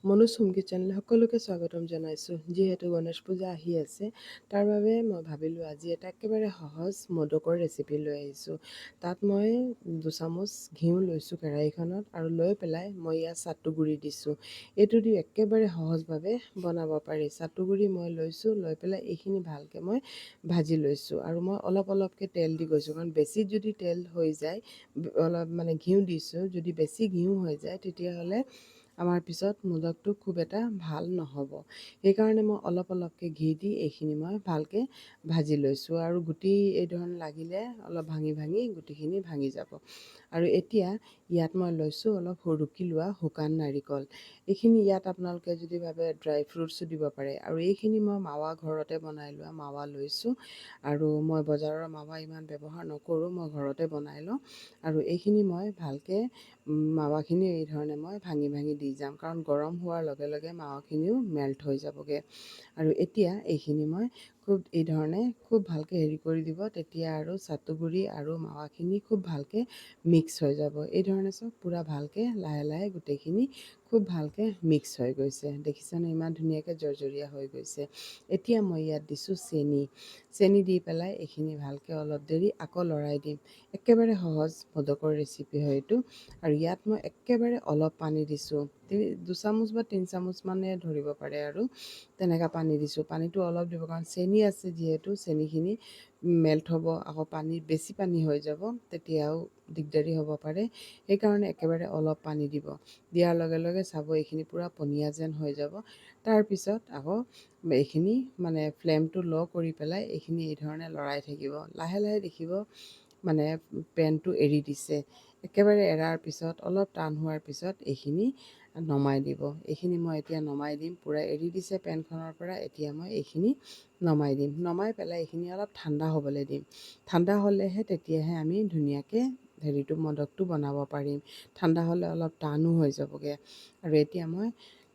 Manoj home কিটচেনলৈ সকলোকে স্বাগতম জনাইছোঁ। যিহেতু গণেশ পূজা আহি আছে, তাৰ বাবে মই ভাবিলোঁ আজি এটা একেবাৰে সহজ মোদকৰ ৰেচিপি লৈ আহিছোঁ। তাত মই 2 চামুচ ঘিউ লৈছোঁ কেৰাহীখনত আৰু লৈ পেলাই মই ইয়াত চাটু গুড়ি দিছোঁ। এইটো দি একেবাৰে সহজভাৱে বনাব পাৰি। চাটু গুড়ি মই লৈছোঁ, লৈ পেলাই এইখিনি ভালকৈ মই ভাজি লৈছোঁ আৰু মই অলপ অলপকৈ তেল দি গৈছোঁ, কাৰণ বেছি যদি তেল হৈ যায়, অলপ মানে ঘিউ দিছোঁ, যদি বেছি ঘিউ হৈ যায় তেতিয়াহ'লে আমাৰ পিছত মোদকটো খুব এটা ভাল নহ'ব। সেইকাৰণে মই অলপ অলপকৈ ঘি দি এইখিনি মই ভালকৈ ভাজি লৈছোঁ আৰু গুটি এই ধৰণে লাগিলে অলপ ভাঙি ভাঙি গুটিখিনি ভাঙি যাব। আৰু এতিয়া ইয়াত মই লৈছোঁ অলপ ৰুকি লোৱা শুকান নাৰিকল। এইখিনি ইয়াত আপোনালোকে যদি ভাবে ড্ৰাই ফ্ৰুটছো দিব পাৰে। আৰু এইখিনি মই মাৱা ঘৰতে বনাই লোৱা মাৱা লৈছোঁ আৰু মই বজাৰৰ মাৱা ইমান ব্যৱহাৰ নকৰোঁ, মই ঘৰতে বনাই লওঁ। আৰু এইখিনি মই ভালকৈ মাৱাখিনি এই ধৰণে মই ভাঙি ভাঙি দি যাম, কাৰণ গৰম হোৱাৰ লগে লগে মাৱাখিনিও মেল্ট হৈ যাবগৈ। আৰু এতিয়া এইখিনি মই খুব এই ধৰণে খুব ভালকৈ হেৰি কৰি দিব, তেতিয়া আৰু চাটু গুড়ি আৰু মাৱাখিনি খুব ভালকৈ মিক্স হৈ যাব। এই ধৰণে চব পূৰা ভালকৈ লাহে লাহে গোটেইখিনি খুব ভালকৈ মিক্স হৈ গৈছে। দেখিছেনে ইমান ধুনীয়াকৈ জৰ্জৰীয়া হৈ গৈছে। এতিয়া মই ইয়াত দিছোঁ চেনি। চেনি দি পেলাই এইখিনি ভালকৈ অলপ দেৰি আকৌ লৰাই দিম। একেবাৰে সহজ মোদকৰ ৰেচিপি হয় এইটো। আৰু ইয়াত মই একেবাৰে অলপ পানী দিছোঁ, 2 চামুচ বা 3 চামুচ মানে ধৰিব পাৰে আৰু তেনেকৈ পানী দিছোঁ। পানীটো অলপ দিব, কাৰণ চেনি আছে যিহেতু, চেনিখিনি মেল্ট হ'ব, আকৌ বেছি পানী হৈ যাব তেতিয়াও দিগদাৰী হ'ব পাৰে। সেইকাৰণে একেবাৰে অলপ পানী দিব। দিয়াৰ লগে লগে চাব এইখিনি পূৰা পনীয়া যেন হৈ যাব। তাৰপিছত আকৌ এইখিনি মানে ফ্লেমটো ল' কৰি পেলাই এইখিনি এই ধৰণে লৰাই থাকিব। লাহে লাহে দেখিব মানে পেনটো এৰি দিছে। একেবাৰে এৰাৰ পিছত অলপ টান হোৱাৰ পিছত এইখিনি নমাই দিব। এইখিনি মই এতিয়া নমাই দিম। পূৰা এৰি দিছে পেনখনৰ পৰা, এতিয়া মই এইখিনি নমাই দিম। নমাই পেলাই এইখিনি অলপ ঠাণ্ডা হ'বলৈ দিম। ঠাণ্ডা হ'লেহে তেতিয়াহে আমি ধুনীয়াকৈ মোদকটো বনাব পাৰিম। ঠাণ্ডা হ'লে অলপ টানো হৈ যাবগৈ। আৰু এতিয়া মই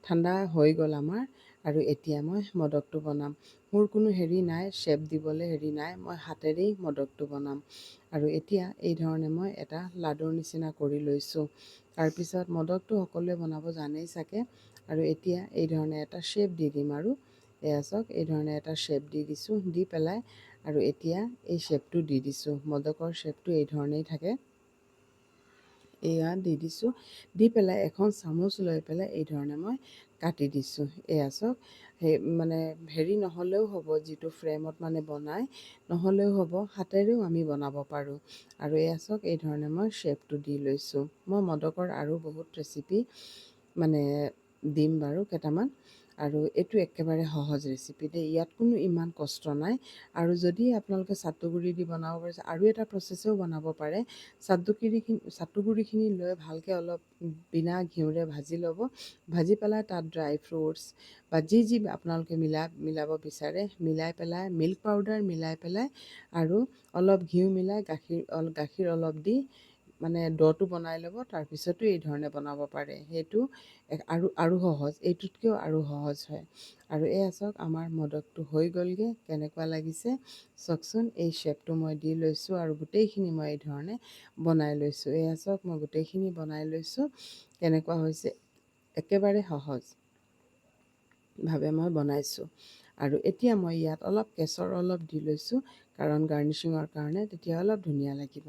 ঠাণ্ডা হৈ গ'ল আমাৰ, আৰু এতিয়া মই মোদকটো বনাম। মোৰ কোনো হেৰি নাই, শ্বেপ দিবলৈ হেৰি নাই, মই হাতেৰেই মোদকটো বনাম। আৰু এতিয়া এই ধৰণে মই এটা লাডুৰ নিচিনা কৰি লৈছোঁ। তাৰপিছত মোদকটো সকলোৱে বনাব জানেই চাগে। আৰু এতিয়া এই ধৰণে এটা শ্বেপ দি দিম। আৰু এয়া চাওক, এই ধৰণে এটা শ্বেপ দি দিছোঁ। দি পেলাই আৰু এতিয়া এই শ্বেপটো দি দিছোঁ। মোদকৰ শ্বেপটো এই ধৰণেই থাকে। এয়া দি দিছোঁ। দি পেলাই এখন চামুচ লৈ পেলাই এই ধৰণে মই কাটি দিছোঁ। এয়া চাওক, মানে হেৰি নহ'লেও হ'ব, যিটো ফ্ৰেমত মানে বনায় নহ'লেও হ'ব, হাতেৰেও আমি বনাব পাৰোঁ। আৰু এয়া চাওক, এই ধৰণে মই শ্বেপটো দি লৈছোঁ। মই মোদকৰ আৰু বহুত ৰেচিপি মানে দিম বাৰু কেইটামান। আৰু এইটো একেবাৰে সহজ ৰেচিপি দেই, ইয়াত কোনো ইমান কষ্ট নাই। আৰু যদি আপোনালোকে চাটু গুড়ি দি বনাব পাৰিছে, আৰু এটা প্ৰচেছেও বনাব পাৰে। চাটু গুড়িখিনি লৈ ভালকৈ অলপ বিনা ঘিউৰে ভাজি ল'ব। ভাজি পেলাই তাত ড্ৰাই ফ্ৰুটছ বা যি যি আপোনালোকে মিলাব বিচাৰে মিলাই পেলাই, মিল্ক পাউডাৰ মিলাই পেলাই আৰু অলপ ঘিউ মিলাই গাখীৰ অলপ দি মানে ড'টো বনাই ল'ব। তাৰপিছতো এই ধৰণে বনাব পাৰে। সেইটো আৰু সহজ, এইটোতকৈও আৰু সহজ হয়। আৰু এয়া চাওক, আমাৰ মোদকটো হৈ গ'লগৈ। কেনেকুৱা লাগিছে চাওকচোন। এই শ্বেপটো মই দি লৈছোঁ আৰু গোটেইখিনি মই এই ধৰণে বনাই লৈছোঁ। এয়া চাওক, মই গোটেইখিনি বনাই লৈছোঁ। কেনেকুৱা হৈছে, একেবাৰে সহজভাৱে মই বনাইছোঁ। আৰু এতিয়া মই ইয়াত অলপ কেশৰ অলপ দি লৈছোঁ, কাৰণ গাৰ্নিচিঙৰ কাৰণে, তেতিয়া অলপ ধুনীয়া লাগিব।